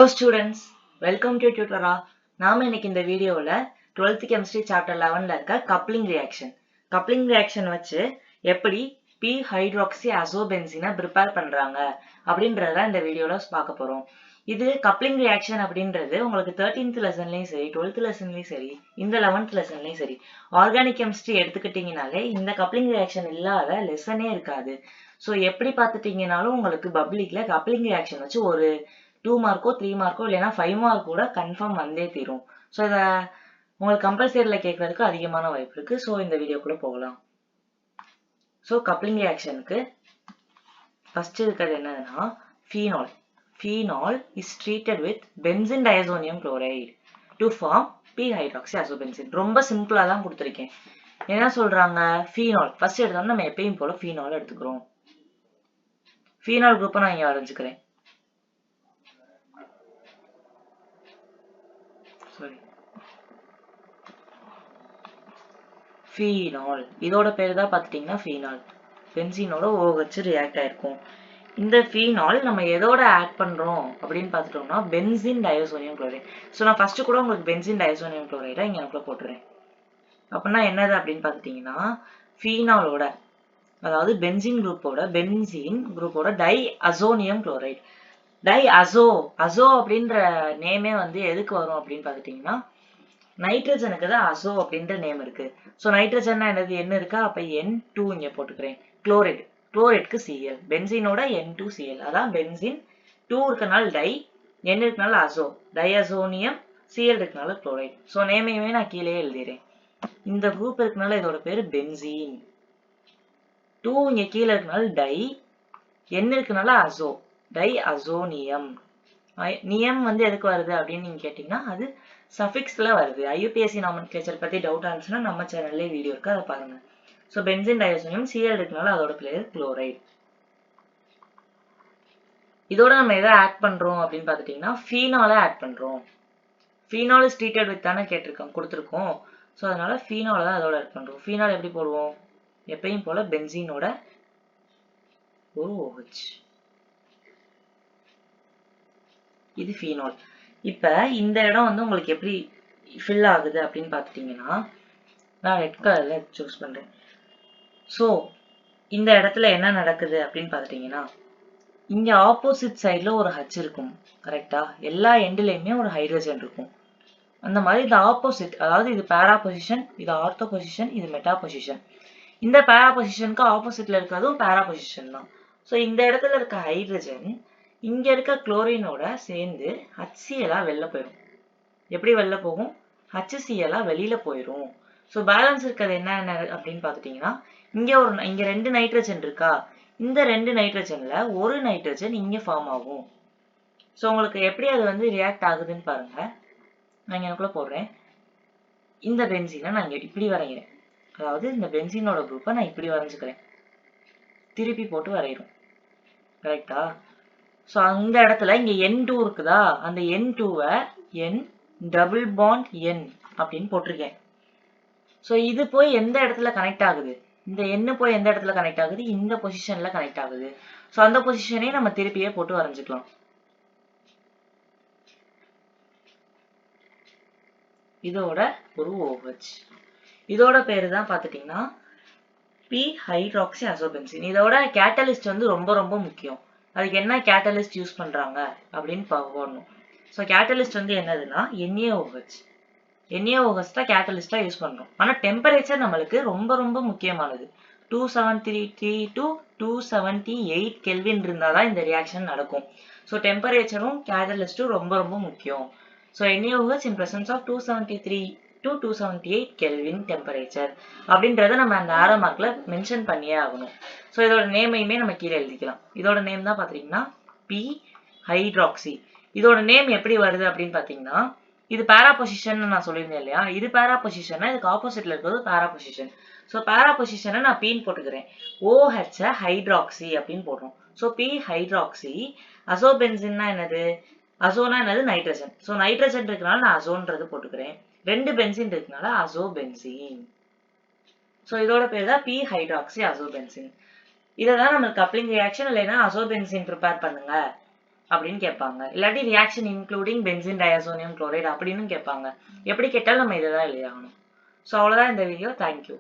Hello students, welcome to Tutora. நாம இன்னைக்கு இந்த வீடியோல 12th chemistry chapter 11ல இருக்க coupling reaction வச்சு எப்படி p-hydroxyazobenzene prepare பண்றாங்க அப்படின்றத இந்த வீடியோல பார்க்க போறோம். இது coupling reaction அப்படின்றது உங்களுக்கு 13th lessonலயும் சரி 12th lessonலயும் சரி இந்த 11th lessonலயும் சரி organic chemistry எடுத்துக்கிட்டீங்கனாலே இந்த coupling reaction இல்லாத லெசனே இருக்காது. ஸோ எப்படி பார்த்துட்டீங்கனாலும் உங்களுக்கு பப்ளிக்ல coupling reaction வச்சு ஒரு 2 மார்க்கோ 3 மார்க்கோ இல்லைன்னா 5 மார்க் கூட கன்ஃபார்ம் வந்தே தீரும். ஸோ இதை உங்களுக்கு கம்பல்சரியில கேட்கறதுக்கு அதிகமான வாய்ப்பு இருக்கு. ஸோ இந்த வீடியோக்குள்ள போகலாம். ஸோ கப்ளிங் ரியாக்ஷனுக்கு ஃபர்ஸ்ட் இருக்கிறது என்னதுன்னா phenol. Phenol is treated with benzene diazonium chloride to form p-hydroxyazobenzene. ரொம்ப சிம்பிளா தான் கொடுத்துருக்கேன். என்ன சொல்றாங்க? ஃபீனால் ஃபர்ஸ்ட் எடுத்தோம்னா நம்ம எப்பயும் போல ஃபீனால் எடுத்துக்கிறோம். ஃபீனால் குரூப்பை நான் இங்க வரைஞ்சுக்கிறேன். ஃபீனால் இதோட பேர் தான் பார்த்துட்டீங்கன்னா ஃபீனால். பென்சீனோட OH ரியாக்ட் ஆயிருக்கும். இந்த ஃபீனால் நம்ம எதோட ஆட் பண்றோம் அப்படின்னு பார்த்துட்டோம்னா பென்சின் டயசோனியம் குளோரைடு. ஸோ நான் ஃபர்ஸ்ட் கூட உங்களுக்கு பென்சின் டயசோனியம் குளோரைடை இங்க எனக்குள்ள போட்டுறேன். அப்படின்னா என்னது அப்படின்னு பார்த்துட்டீங்கன்னா ஃபீனாலோட அதாவது பென்சின் குரூப்போட டை அசோனியம் குளோரைடு. அசோ அப்படின்ற நேமே வந்து எதுக்கு வரும் அப்படின்னு பார்த்துட்டீங்கன்னா நைட்ரஜனுக்கு தான் அசோ அப்படின்ற நேம் இருக்கு. ஸோ நைட்ரஜன் என்னது என்ன இருக்கா, அப்ப N2 இங்க போட்டுக்கிறேன். குளோரைடுக்கு Cl, பென்சீனோட N2Cl, அதான் பென்சின். 2 இருக்கனால டை, N இருக்கனால அசோ, டைஅசோனியம், Cl இருக்கனால குளோரைடு. ஸோ நேமையுமே நான் கீழே எழுதிடுறேன். இந்த குரூப் இருக்கனால இதோட பேரு பென்சீன். 2 இங்க கீழே இருக்கனால டை, N இருக்கனால அசோ, டைஅசோனியம். நியம் வந்து எதுக்கு வருது அப்படின்னு நீங்க கேட்டீங்கன்னா அது சஃபிக்ஸ்ல வருது. IUPAC நாமென்க்ளேச்சர் பத்தி டவுட் ஆனிச்சுன்னா நம்ம சேனல்லே வீடியோ இருக்கு, அதை பாருங்க. ஸோ பென்சின் டயசோனியம் Cl இருக்கனால அதோட பேர் குளோரைடு. இதோட நம்ம எதை ஆட் பண்றோம் அப்படின்னு பார்த்துட்டீங்கன்னா ஃபீனாலை ஆட் பண்றோம். ஃபீனால் இஸ் ட்ரீட்டட் வித் தானே கொடுத்துருக்கோம். ஸோ அதனால ஃபீனாலை தான் அதோட ஆட் பண்றோம். ஃபீனால் எப்படி போடுவோம்? எப்பயும் போல பென்சீனோட ஒரு OH. இது ஃபீனால். இப்ப இந்த இடம் வந்து உங்களுக்கு எப்படி ஃபில் ஆகுது அப்படின்னு பார்த்துட்டீங்கன்னா நான் ரெட் கலர்ல சூஸ் பண்றேன். ஸோ இந்த இடத்துல என்ன நடக்குது அப்படின்னு பார்த்துட்டீங்கன்னா இங்க ஆப்போசிட் சைட்ல ஒரு H இருக்கும், கரெக்டா? எல்லா எண்ட்லயுமே ஒரு ஹைட்ரஜன் இருக்கும். அந்த மாதிரி இந்த ஆப்போசிட், அதாவது இது பேரா பொசிஷன், இது ஆர்த்தோ பொசிஷன், இது மெட்டா பொசிஷன். இந்த பேரா பொசிஷனுக்கு ஆப்போசிட்ல இருக்கிறதும் பேரா பொசிஷன் தான். ஸோ இந்த இடத்துல இருக்க ஹைட்ரஜன் இங்க இருக்க குளோரினோட சேர்ந்து HCl வெளில போயிடும். எப்படி வெளில போகும்? HCl வெளியில போயிடும். ஸோ பேலன்ஸ் இருக்கிறது என்ன அப்படின்னு பார்த்துட்டீங்கன்னா இங்க 2 நைட்ரஜன் இருக்கா, இந்த 2 நைட்ரஜன்ல ஒரு நைட்ரஜன் இங்க ஃபார்ம் ஆகும். ஸோ உங்களுக்கு எப்படி அது வந்து ரியாக்ட் ஆகுதுன்னு பாருங்க. நான் எனக்குள்ள போடுறேன். இந்த பென்சீனை நான் இங்க இப்படி வரைகிறேன். அதாவது இந்த பென்சீனோட குரூப்பை நான் இப்படி வரைஞ்சுக்கிறேன். திருப்பி போட்டு வரைகிறோம், கரெக்டா? ஸோ அந்த இடத்துல இங்க N2 இருக்குதா, அந்த N2வை N டபுள் பாண்ட் N அப்படின்னு போட்டிருக்கேன். ஸோ இது போய் எந்த இடத்துல கனெக்ட் ஆகுது? இந்த N போய் எந்த இடத்துல கனெக்ட் ஆகுது? இந்த பொசிஷன்ல கனெக்ட் ஆகுது. ஸோ அந்த பொசிஷனே நம்ம திருப்பியே போட்டு வரைஞ்சுக்கலாம். இதோட ஒரு OH. இதோட பேரு தான் பார்த்துட்டீங்கன்னா p-hydroxyazobenzene. இதோட கேட்டலிஸ்ட் வந்து ரொம்ப ரொம்ப முக்கியம். அதுக்கு என்ன கேட்டலிஸ்ட் யூஸ் பண்றாங்க அப்படின்னு பார்க்கணும். ஸோ கேட்டலிஸ்ட் வந்து என்னதுன்னா NaOH. NaOH தான் கேட்டலிஸ்டா யூஸ் பண்றோம். ஆனா டெம்பரேச்சர் நம்மளுக்கு ரொம்ப ரொம்ப முக்கியமானது. 273 to 278 கெல்வின் இருந்தாதான் இந்த ரியாக்ஷன் நடக்கும். ஸோ டெம்பரேச்சரும் கேட்டலிஸ்டும் ரொம்ப ரொம்ப முக்கியம். So NaOH in presence of 273 to 278 kelvin temperature அப்படின்றத நம்ம அந்த ஆரோ மார்க்ல மென்ஷன் பண்ணியே ஆகணும். ஸோ இதோட நேமையுமே நம்ம கீழே எழுதிக்கலாம். இதோட நேம் தான் பாத்தீங்கன்னா p-hydroxy. இதோட நேம் எப்படி வருது அப்படின்னு பாத்தீங்கன்னா இது பேரா பொசிஷன் நான் சொல்லியிருந்தேன் இல்லையா, இது பேரா பொசிஷன், இதுக்கு ஆப்போசிட்ல இருக்கிறது பேரா பொசிஷன். ஸோ பேரா பொசிஷனை நான் பீன் போட்டுக்கிறேன். OH ஹைட்ராக்சி அப்படின்னு போடுறோம். So p-hydroxy. அசோபென்சின்னா என்னது? அசோனா என்னது? நைட்ரஜன். ஸோ நைட்ரஜன் இருக்கனால நான் அசோன்றது போட்டுக்கிறேன். 2 பென்சின் இருக்கனால அசோபென்சீன். ஸோ இதோட பேர் தான் p-hydroxyazobenzene. இதை தான் நம்ம கப்ளிங் ரியாக்ஷன் இல்லைன்னா அசோபென்சீன் ப்ரிப்பேர் பண்ணுங்க அப்படின்னு கேட்பாங்க. இல்லாட்டி ரியாக்ஷன் இன்க்ளூடிங் பென்சின் டயாசோனியம் குளோரைடு அப்படின்னு கேட்பாங்க. எப்படி கேட்டாலும் நம்ம இதை தான் எழுதியாகணும். ஸோ அவ்வளோதான் இந்த வீடியோ. தேங்க்யூ.